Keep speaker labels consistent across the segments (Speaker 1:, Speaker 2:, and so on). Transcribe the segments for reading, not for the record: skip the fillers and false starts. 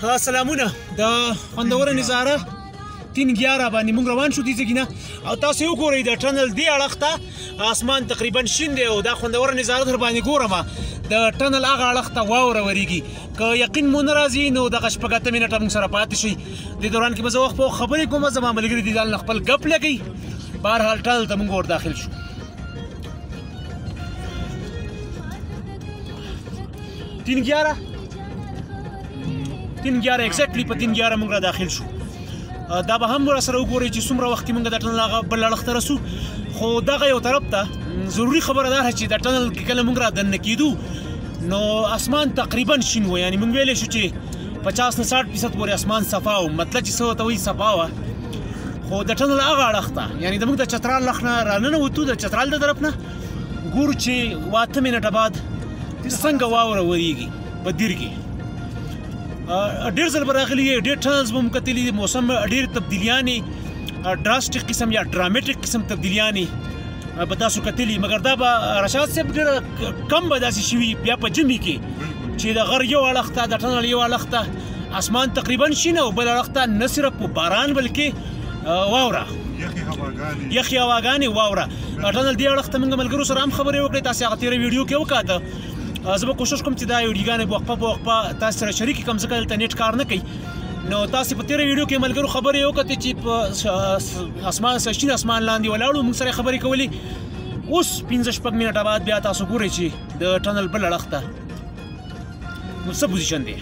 Speaker 1: سلامونه د خوندوره نظاره 311 باندې موږ روان شو دي ځګینه او تاسو یو ګورئ د ټنل دی اړخ ته اسمان تقریبا شین دی او دا خوندوره نظاره در باندې ګورم د ټنل هغه اړخ ته واوره ورېږي که یقین مو نه راځي نو دغه شپږ اته منټه موږ سره پاتې شي دې دوران کې به زه وخت په خبرې کوم زما ملګري دي دلته خپل ګپ لګوي بهرحال ټنل ته موږ ور داخل شو تین گیاره ایگزیکټلی په 311 موږ را داخل شو دا به هم ورسره وګورئ چې څومره وخت کې موږ د ټنل هغه بل اړخ ته رسو خو دغه یو طرف ته ضروري خبره دا چې د ټنل کې کله موږ را دننه کېدو نو اسمان تقریبا شین و یعنې موږ ویلی شو چې 50 نه 60% پورې اسمان صفا و مطلب چې څه ورته وایي صفا وه خو د ټنل هغه اړخ ته یعنې زموږ د چترال اړخ نه راننوتو د چترال د طرف نه ګورو چې 8 منټه بعد څنګه واوره ورېږي په دیر کې ډېر ځل به راغلي ډېر ټنلز به مو کتلي دي موسم ډېر تبدیلیانې ډراسټیک قسم یا ډرامټیک قسم تبدیلیانې به تاسو کتلي مګر دا به رشاد صاحب ډېر کم به داسې شوي بیا په ژمي کې چې د غر یو اړخ ته د ټنل یو اړخ ته اسمان تقریبا شین او بل اړخ ته نه صرف باران بلکې واوره یخې هواګانې واوره ټنل دې اړخ ته موږ ملګرو سره هم خبرې وکړې تاسې هغه تېره ویډیو کې وکاته زه به کوشش کوم چې دا ویډیوګانې په وقفه تاسو سره شریکې کړم ځکه دلته نیټ کار نه کوي نو تاسې په تېره ویډیو کې ملګرو خبرې وکړې چې په اسمان شین اسمان لاندې ولاړو موږ سره خبرې کولې اوس 15-16 منټه بعد بیا تاسو ګورئ چې د ټنل بل اړخ ته نو څه پوزیشن دی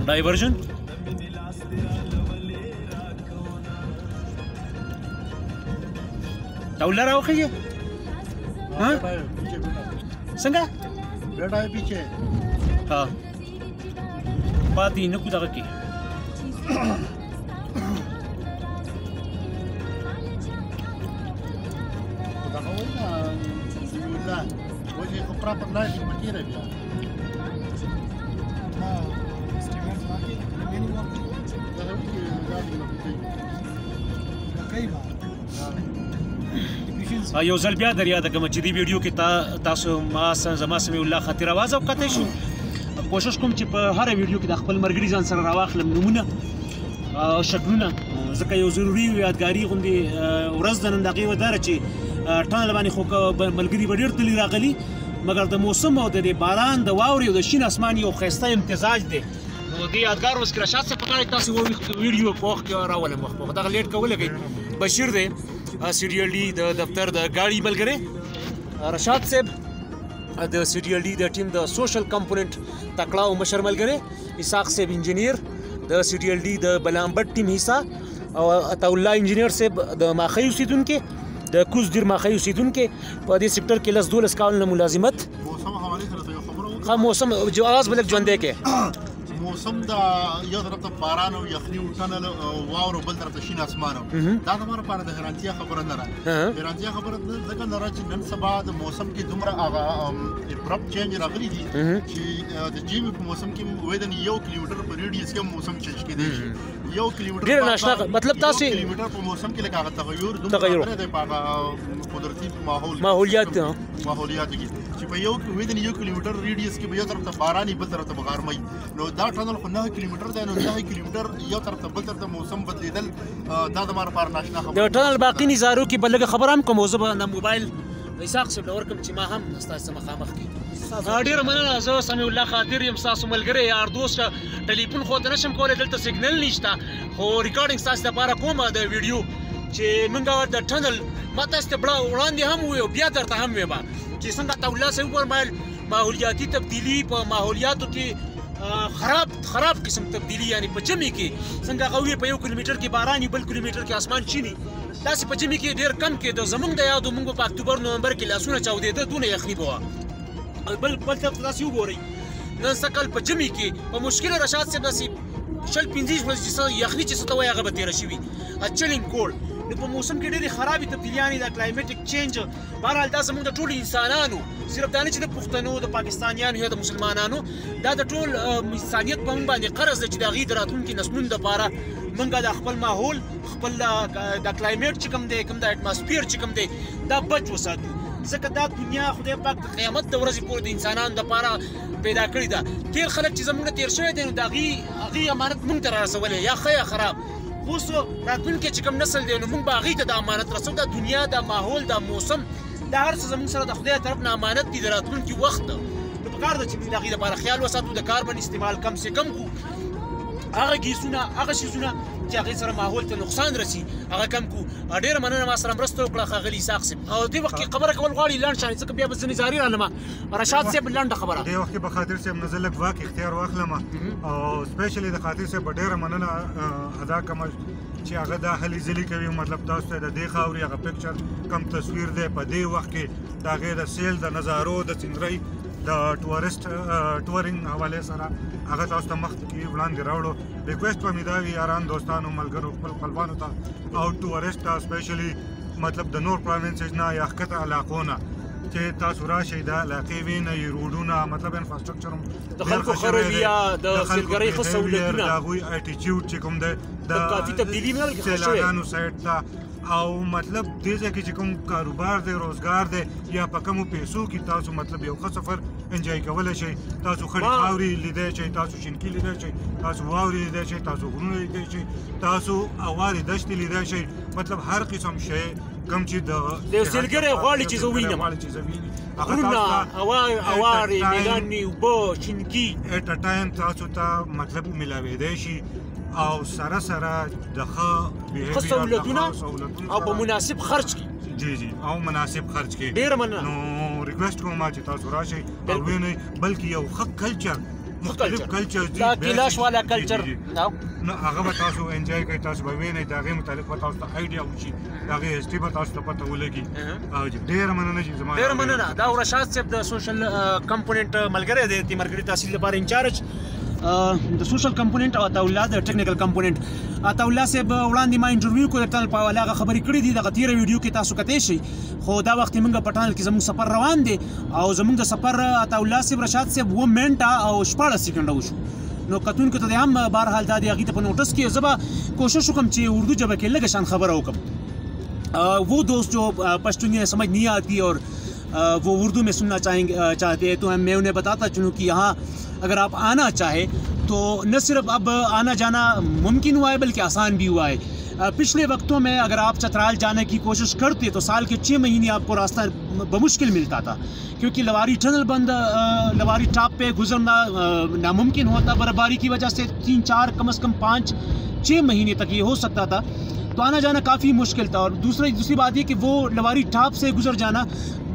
Speaker 1: ډایورژن ټوله راوخیږي हाँ संगा बेटा है पीछे हाँ बात ही न कुछ आगे की वो ये कपड़ा पतला है बची रह गया हाँ स्टीवन बाकी मेनी बाकी कई बार یو ځل بیا در یاده کوم چې دې ویډیو کې تاسو ما زما سمیع الله خاطر اواز اوقتی شو کوشش کوم چې په هر ویډیو کې د خپل مرګري ځان سره راواخلم نمونه او شکلونه ځکه یو ضروري یادګاري غوندې ورځ د نن دغې وداره چې ټنل باندې خو ملګري به ډېر تللي راغلي مګر د موسم او د باران د واورې او د شین اسمان یو ښایسته امتزاج دی نو دې یادګار اوس کې رشاد صاحب په غاړه تاسې ویډیو په وخت کې راولم وخت په دغه لیټ کولی کوي بشیر دی سیریل डी د دفتر د गाड़ी ملګری رشاد صاحب د سیریل डी د ټیم د سوشل کمپوننت تکړه او مشر ملګری اسحاق صاحب انجینیر د سیریل डी د بلامبټ ټیم حصہ او عطا الله انجینیر صاحب د ماخی اوسیدونکو د کوز دیر ماخی اوسیدونکو په دې سېکټر کې 12 کال ملازمت موسم حواله سره خبرو خو موسم جو आवाज بلک ژوندې کې موسم دا یو طرف ته باران او یخني او ټنل واورو بل طرف ته شین اسمان دا زموږ لپاره د حیرانتیا خبره نه ده حیرانتیا خبره ځکه نه راځي نن سبا د موسم کې دومره هغه ابرپټ چینج راغلی دي چې د جیمي په موسم کې ویدن 1 کیلومتر په ریډیس کې موسم چینج کېدی شي 1 کیلومتر ډیر ناشنا مطلب تاسو کیلومتر په موسم کې لکه تغیر دومره د قدرتي ماحولیات کې چې په یو ویدن 1 کیلومتر ریډیس کې به یو طرف ته باراني بل طرف ته بغارمي نو دا ټنل خو 9 کیلومتر دی نو 9 کیلومتر یو طرف ته بل طرف ته موسم بدلیدل دا زموږ لپاره ناشنا خبره د ټنل باقي نظارو کې بلګه خبر هم کوم زه به د موبایل اسحاق صاحب لور کوم چې ما هم تاسو مخامخ کې ډېر مننه زه سمیع الله خاطر یم تاسو ملګری یار دوست ټلیفون خو ته نشم کولای دلته سیګنل نشته خو ریکارډینګ تاسو لپاره کوم د ویډیو چې موږ د ټنل ما تاسو ته وړاندې هم ویو بیا درته هم ویبا چې څنګه تولا سه ورمایل ماحولیاتي تبدیلی په ماحولیاتو کې خراب قسم تبدیلی یعنی په جمی کې څنګه غوي په 1 کیلومتر کې باراني بل کیلومتر کې اسمان چینی داسې په جمی کې ډیر کم کې د زمونږ د یادو موږ په اکتوبر نومبر کې لاسونه چاودېده دونه یخني بوه بل طرف تاسو وګورئ نن سکل په جمی کې په مشکل رشاد صاحب نصیب شل 15 ورځې چې یخني چې څه وایي هغه به تېره شوي چلینګ کول نو په موسم کې ډېرې خرابې تبدیلیانې د کلایمیټک چینج بهرحال دا زموږ د ټولو انسانانو صرف دا نه چې د پښتنو د پاکستانیانو یا د مسلمانانو دا د ټول انسانیت په موږ باندې قرض دی چې د هغې د راتلونکي نسلونو دپاره موږ د خپل ماحول خپل د کلایمیټ چې کوم دی کوم د اټماسفیر چې کوم دی دا بچ وساتو ځکه دا دنیا خدای پاک د قیامت د ورځې پورې د انسانانو دپاره پیدا کړې ده. تېر خلک چې زموږ نه تېر شوی دی نو د هغې امانت موږ ته را رسولی یا ښه یا خراب. خو اوس راتلونکی چې کوم نسل دی نو موږ به هغې ته د امانت رسو. دا دنیا دا ماحول دا موسم دا هر څه زموږ سره د خدای طرف نه امانت دي د راتلونکي وخت. نو پکار ده چې موږ د هغې دپاره خیال وساتو، د کاربن استعمال کم سے کم کړو، هغه ګیسونه هغه شیزونه چې هغې سره ماحول ته نقصان رسي هغه کم کړو. ډېره مننه ما سره مرسته وکړه ښاغلي اسحاق صاحب. او دې وخت کې خبره کول غواړي لنډ شانې ځکه بیا به ځینې زاري رانما رشاد صاحب لنډه خبره.
Speaker 2: دې وخت کې به خاطر صاحب نه زه لږ واک اختیار واخلم او سپیشلی د خاطر صاحب به ډېره مننه ادا کوم چې هغه دا هلې ځلې کوي. مطلب تاسو ته د دې خاورې هغه پکچر کم تصویر دی په دې وخت کې د هغې د سیل د نظارو د سینرۍ د ټورینګ حوالې سره هغه تاسو ته مخ کې وړاندې راوړو. ریکویسټ به مې دا وي یاران دوستانو ملګرو خپل خپلوانو ته او ټورسټ ته سپیشلی مطلب د نور پروینسز نه یا ښکته علاقو نه چې تاسو راشئ دا علاقې وینئ روډونه مطلب انفراسټرکچر هم
Speaker 1: د خلکو ښه رویه د سیلګرۍ ښه سهولتونه
Speaker 2: د هغوی اټیچیوډ چې کوم دی
Speaker 1: د کافي تبدیلي مې ولکې ښه شوې
Speaker 2: سیلانیانو سایډ ته او مطلب دې ځای کې چې کوم کاروبار دی روزګار دی یا په کمو پیسو کې تاسو مطلب یو ښه سفر انجوای کولی شئ. تاسو خړې خاورې لیدی شئ، تاسو شینکي لیدی شئ، تاسو واورې لیدی شئ، تاسو غرونه لیدی شئ، تاسو هوارې دښتې لیدی شئ. مطلب هر قسم شی کوم چې د
Speaker 1: یو سیلګری غواړي چې زه وینم غرونه هوارې میدانې اوبه شینکي
Speaker 2: ایټ ا ټایم تاسو ته مطلب میلاویدی شي او سره سره د ښه
Speaker 1: سهولتونه او په مناسب خرچ کې
Speaker 2: جی او مناسب خرچ کې.
Speaker 1: ډېره مننه.
Speaker 2: نو ریکویسټ کوم چې تاسو راشئ او وینئ بلکې یو ښه کلچر مختلف کلچر
Speaker 1: دا کلاش والا کلچر
Speaker 2: نو هغه به تاسو انجوای کوئ، تاسو به وینئ د هغې متعلق به تاسو ته آیډیا وشي، د هغې هسټري به تاسو ته پته ولګي. ډېره مننه چې زما
Speaker 1: ډېره مننه. دا رشاد صاحب د سوشل کمپوننټ ملګری دی، د مرګري تحصیل لپاره انچارج د سوشل کمپوننټ او عطاالله د ټیکنیکل کمپوننټ. عطاالله صاحب وړاندې ما انټرویو کو درته په حواله هغه خبرې کړې دي دغه تېره ویډیو کې تاسو کتی شئ. خو دا وخت موږ په ټانل کې زموږ سفر روان دی او زموږ د سفر عطاالله صاحب رشاد صاحب 2 منټه او 14 سیکنډه وشو. نو کتونکو ته هم بهرحال دا د هغې ته په نوټس کې زه به کوشش وکړم چې اردو ژبه کې لږه شان خبره وکړم. وہ دوست جو پشتونیاں سمجھ نہیں آتی اور وہ اردو میں سننا چاہتے ہیں تو میں انہیں بتاتا چلوں کہ یہاں اگر آپ آنا چاہے تو نہ صرف اب آنا جانا ممکن ہوا ہے بلکہ آسان بھی ہوا ہے. پچھلے وقتوں میں اگر آپ چترال جانے کی کوشش کرتے تو سال کے 6 مہینے آپ کو راستہ بمشکل ملتا تھا کیونکہ لواری ٹنل بند، لواری ٹاپ پہ گزرنا ناممکن ہوتا. برفباری کی وجہ سے 3-4 کم از کم 5-6 مہینے تک یہ ہو سکتا تھا تو آنا جانا کافی مشکل تھا. اور دوسری بات یہ کہ وہ لواری ٹاپ سے گزر جانا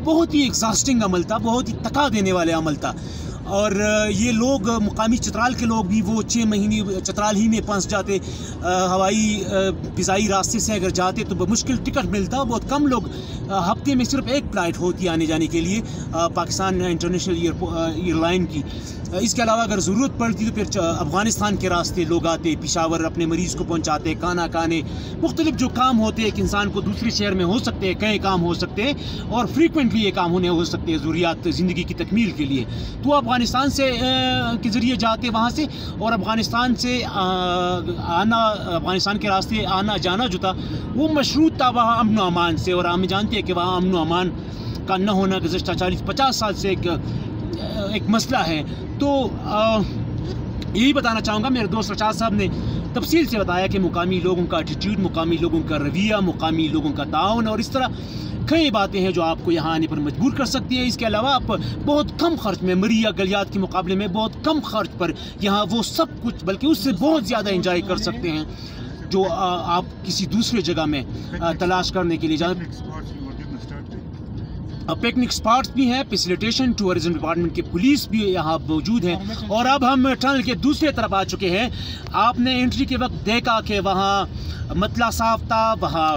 Speaker 1: بہت ہی ایگزاسٹنگ عمل تھا، بہت ہی تکا دینے والے عمل تھا. اور یہ لوگ مقامی چترال کے لوگ بھی وہ 6 مہینے چترال ہی میں پھنس جاتے. ہوائی فضائی راستے سے اگر جاتے تو بمشکل ٹکٹ ملتا. بہت کم لوگ ہفتے میں صرف ایک فلائٹ ہوتی ہے آنے جانے کے لیے پاکستان انٹرنیشنل ایئر لائن کی. اس کے علاوہ اگر ضرورت پڑتی تو پھر افغانستان کے راستے لوگ آتے، پشاور اپنے مریض کو پہنچاتے، کانا کھانے، مختلف جو کام ہوتے ایک انسان کو دوسرے شہر میں ہو سکتے ہیں، کئی کام ہو سکتے ہیں اور فریکوینٹلی یہ کام ہونے ہو سکتے ہیں ضروریات زندگی کی تکمیل کے لیے. تو افغانستان سے کے ذریعے جاتے وہاں سے اور افغانستان سے آنا، افغانستان کے راستے آنا جانا جو تھا وہ مشروط تھا وہاں امن و امان سے. اور ہم جانتے ہیں کہ وہاں امن و امان کا نہ ہونا گزشتہ 40-50 سال سے ایک مسئلہ ہے. تو یہی بتانا چاہوں گا، میرے دوست رشاد صاحب نے تفصیل سے بتایا کہ مقامی لوگوں کا ایٹیٹیوڈ، مقامی لوگوں کا رویہ، مقامی لوگوں کا تعاون اور اس طرح کئی باتیں ہیں جو آپ کو یہاں آنے پر مجبور کر سکتی ہیں. اس کے علاوہ آپ بہت کم خرچ میں مری یا گلیات کے مقابلے میں بہت کم خرچ پر یہاں وہ سب کچھ بلکہ اس سے بہت زیادہ انجوائے کر سکتے ہیں جو آپ کسی دوسرے جگہ میں تلاش کرنے کے لیے جائیں. پکنک سپاٹس بھی ہیں، فیسیلیٹیشن ٹورزم ڈپارٹمنٹ کے پولیس بھی یہاں موجود ہیں. اور اب ہم ٹنل کے دوسرے طرف آ چکے ہیں. آپ نے انٹری کے وقت دیکھا کہ وہاں مطلع صاف تھا، وہاں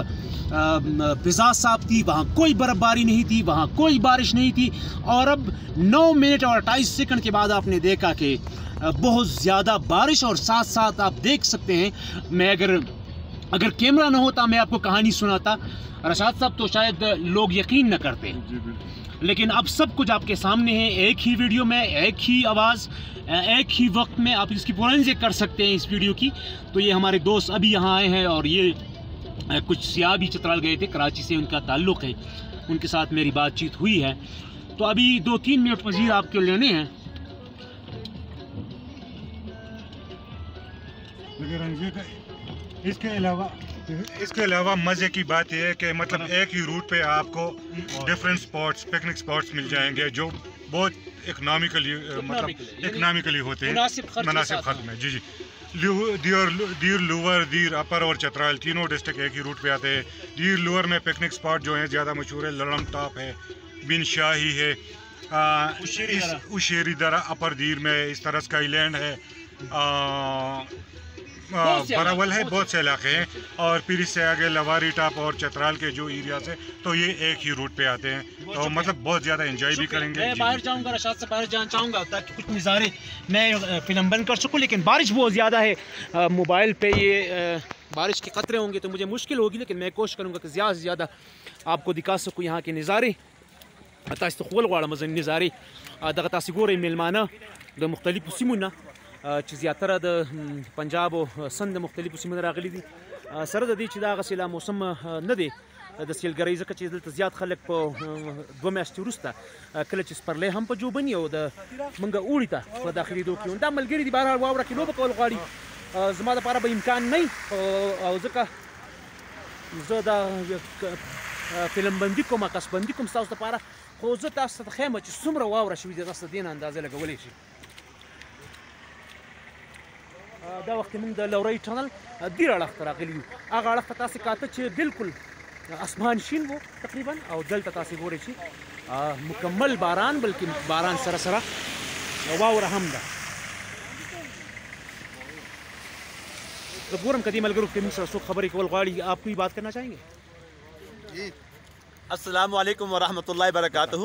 Speaker 1: فضا صاف تھی، وہاں کوئی برف باری نہیں تھی، وہاں کوئی بارش نہیں تھی. اور اب 9 منٹ اور 28 سیکنڈ کے بعد آپ نے دیکھا کہ بہت زیادہ بارش اور ساتھ ساتھ آپ دیکھ سکتے ہیں. میں اگر کیمرہ نہ ہوتا میں آپ کو کہانی سناتا رشاد صاحب تو شاید لوگ یقین نہ کرتے، لیکن اب سب کچھ آپ کے سامنے ہے، ایک ہی ویڈیو میں، ایک ہی آواز، ایک ہی وقت میں آپ اس کی فورینسک کر سکتے ہیں اس ویڈیو کی. تو یہ ہمارے دوست ابھی یہاں آئے ہیں اور یہ کچھ سیاح بھی چترال گئے تھے، کراچی سے ان کا تعلق ہے. ان کے ساتھ میری بات چیت ہوئی ہے. تو ابھی 2-3 منٹ مزید آپ کے لینے ہیں.
Speaker 2: اس کے علاوہ مزے کی بات یہ ہے کہ مطلب ایک ہی روٹ پہ آپ کو ڈفرینٹ سپاٹس پکنک سپاٹس مل جائیں گے جو بہت اکنامکلی ہوتے ہیں, مناسب خرچ میں. جی دیر لوور, دیر اپر اور چترال تینوں ڈسٹرکٹ ایک ہی روٹ پہ آتے ہیں. دیر لوور میں پکنک سپاٹ جو ہیں زیادہ مشہور ہے, لڑم ٹاپ ہے, بن شاہی ہے, اشیری درہ. اپر دیر میں اس طرح اسکائی لینڈ ہے, براول ہے, بہت سے علاقے ہیں. اور پھر اس سے آگے لواری ٹاپ اور چترال کے جو ایریاز ہیں تو یہ ایک ہی روٹ پہ آتے ہیں, تو مطلب بہت زیادہ انجوائے بھی کریں گے.
Speaker 1: میں باہر جاؤں گا, رشاد سے باہر جانا چاہوں گا تاکہ کچھ نظارے میں فلم بند کر سکوں, لیکن بارش بہت زیادہ ہے. موبائل پہ یہ بارش کے قطرے ہوں گے تو مجھے مشکل ہوگی, لیکن میں کوشش کروں گا کہ زیادہ سے زیادہ آپ کو دکھا سکوں یہاں کے نظارے. تاسو ته خپل غواړم ځینې نظارې دغه تاسې ګورئ میلمانه د مختلفو سیمو نه چې زیاتره د پنجاب او سند د مختلفو سیمو نه راغلي دي. سره د دې چې دا هغسې لا موسم نه دی د سیلګرۍ, ځکه چې دلته زیات خلک په 2 میاشتې وروسته کله چې سپرلی هم په جوبني او د موږ اوړي ته په داخلېدو کې دا ملګري دي بهرحال واوره کې لوبه کول غواړي. زما دپاره به امکان نه او ځکه زه دا فلم بندي کوم, قصبندي کوم ستاسو دپاره, خو زه تاسو ته ښیم چې څومره واوره شوي دي تاسو د دې نه اندازه لګولی شي. دا وخت موږ د لورۍ ټنل دیر اړخ ته راغلي یو. هغه اړخ ته تاسې کاته چې بالکل اسمان شین و تقریبا, او دلته تاسې ګورئ چې مکمل باران, بلکې باران سره سره واوره هم ده. زه ګورم که دې ملګرو کې موږ سره څوک خبرې کول غواړي. آپ کوئی بات کرنا چاہیں گے؟
Speaker 3: جی السلام علیکم ورحمۃ اللہ وبرکاتہ.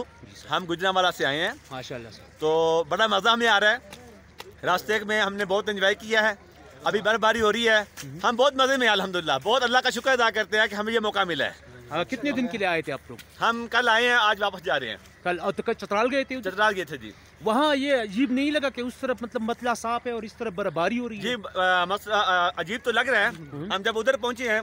Speaker 3: ہم گجرانوالہ سے آئے ہیں
Speaker 1: ماشاءاللہ سر.
Speaker 3: تو بڑا مزہ ہمیں آ رہا ہے. راستے میں ہم نے بہت انجوائے کیا ہے. ابھی برف باری ہو رہی ہے, ہم بہت مزے میں ہیں الحمدللہ. بہت اللہ کا شکر ادا کرتے ہیں کہ ہمیں یہ موقع ملا ہے.
Speaker 1: کتنے دن کے لیے آئے تھے آپ لوگ؟
Speaker 3: ہم کل آئے ہیں, آج واپس جا رہے ہیں.
Speaker 1: کل اور چترال گئے تھے؟
Speaker 3: چترال گئے تھے جی.
Speaker 1: وہاں یہ عجیب نہیں لگا کہ اس طرف مطلب متلا صاف ہے اور اس طرف برف باری ہو رہی ہے؟
Speaker 3: جی عجیب تو لگ رہا ہے. ہم جب ادھر پہنچے ہیں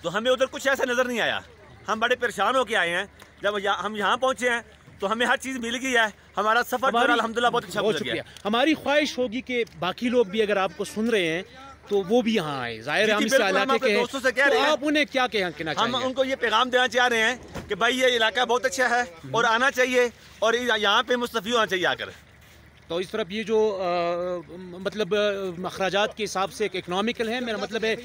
Speaker 3: تو ہمیں ادھر کچھ ایسا نظر نہیں آیا. ہم بڑے پریشان ہو کے آئے ہیں. جب ہم یہاں پہنچے ہیں تو ہمیں ہر چیز مل گئی ہے. ہمارا سفر الحمدللہ بہت اچھا گزر گیا.
Speaker 1: ہماری خواہش ہوگی کہ باقی لوگ بھی اگر آپ کو سن رہے ہیں تو وہ بھی یہاں آئے. ظاہر ہے ہم اس علاقے کے ہیں, تو آپ انہیں کیا کہنا چاہیں گے؟
Speaker 3: ہم ان کو یہ پیغام دینا چاہ رہے ہیں کہ بھائی یہ علاقہ بہت اچھا ہے اور آنا چاہیے, اور یہاں پہ مستفید ہونا چاہیے آ کر.
Speaker 1: تو اس طرف یہ جو مطلب اخراجات کے حساب سے ایک اکنامیکل ہے, میرا مطلب ہے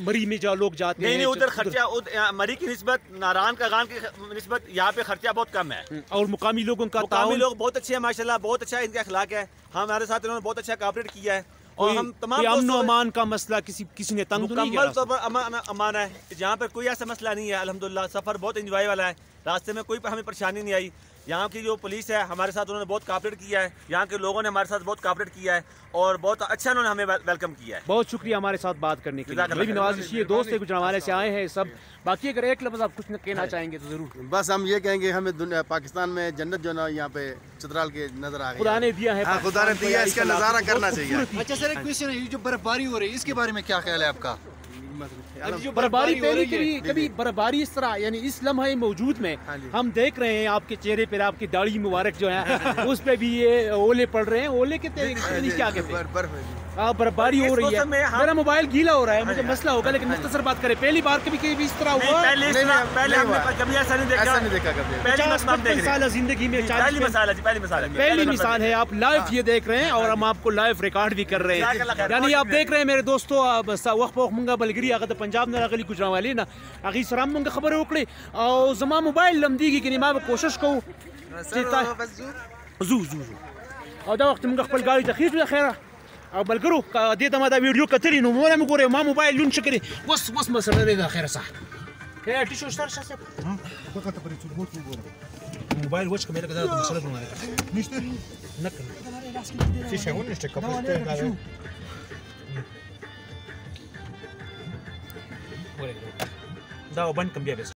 Speaker 1: مری میں جو لوگ جاتے ہیں.
Speaker 3: نہیں ادھر خرچہ مری کی نسبت, ناران کا گان کی نسبت یہاں پہ خرچہ بہت کم ہے.
Speaker 1: اور مقامی لوگوں کا
Speaker 3: مقامی لوگ بہت اچھے ہیں ماشاءاللہ, بہت اچھا ان کا اخلاق ہے. ہمارے ساتھ انہوں نے بہت اچھا کوآپریٹ کیا ہے. اور ہم تمام
Speaker 1: امن و امان کا مسئلہ کسی نے تنگ نہیں کیا؟
Speaker 3: مکمل طور پر امان ہے, یہاں پر کوئی ایسا مسئلہ نہیں ہے الحمدللہ. سفر بہت انجوائے والا ہے. راستے میں کوئی ہمیں پریشانی نہیں آئی. یہاں کی جو پولیس ہے ہمارے ساتھ انہوں نے بہت کوآپریٹ کیا ہے. یہاں کے لوگوں نے ہمارے ساتھ بہت کوآپریٹ کیا ہے اور بہت اچھا انہوں نے ہمیں ویلکم کیا ہے.
Speaker 1: بہت شکریہ ہمارے ساتھ بات کرنے کے لیے. بھی نوازش یہ دوست ہے گجرانوالے سے آئے ہیں سب. باقی اگر ایک لفظ آپ کچھ کہنا چاہیں گے تو ضرور.
Speaker 4: بس ہم یہ کہیں گے ہمیں پاکستان میں جنت جو نا یہاں پہ چترال کے نظر آ گئی.
Speaker 1: خدا نے دیا ہے,
Speaker 4: خدا نے دیا, اس کا نظارہ کرنا چاہیے.
Speaker 5: اچھا سر ایک کوشچن ہے, یہ جو برف باری ہو رہی ہے اس کے بارے میں کیا خیال ہے آپ کا؟
Speaker 1: برفباری پہلی کبھی برفباری اس طرح یعنی اس لمحے موجود میں ہم دیکھ رہے ہیں آپ کے چہرے پر, آپ کی داڑھی مبارک جو ہے اس پہ بھی یہ اولے پڑ رہے ہیں. اولے کے کیا کہتے ہیں؟ برفباری ہو رہی ہے. میرا موبائل گیلا ہو رہا ہے, مجھے مسئلہ ہوگا, لیکن مختصر بات کریں. پہلی بار کبھی اس طرح ہوا؟
Speaker 3: پہلے ہم نے کبھی ایسا نہیں دیکھا.
Speaker 1: 50 سال زندگی میں پہلی مثال ہے. آپ لائیو یہ دیکھ رہے ہیں اور ہم آپ کو لائیو ریکارڈ بھی کر رہے ہیں. یعنی آپ دیکھ رہے ہیں میرے دوستو, وقت منگا بلګری هغه د پنجاب نه راغلي ګجرانوالې نه, هغې سره هم موږ خبرې وکړې او زما موبایل لمدېږي که نه ما به کوشش کوو چې ځو او دا وخت موږ خپل ګاډي ته خېږو د خیره او ملګرو دې ته ما دا ویډیو کتلې نو مونه مې ګورې ما موبایل لون څه کړې اوس مسله دی د خیره صح که ټیشو شته شته موبایل وچ کمې لکه دا مسله کومه نشته نه کړم څه شی ونشته کپړه دا بند کم بیا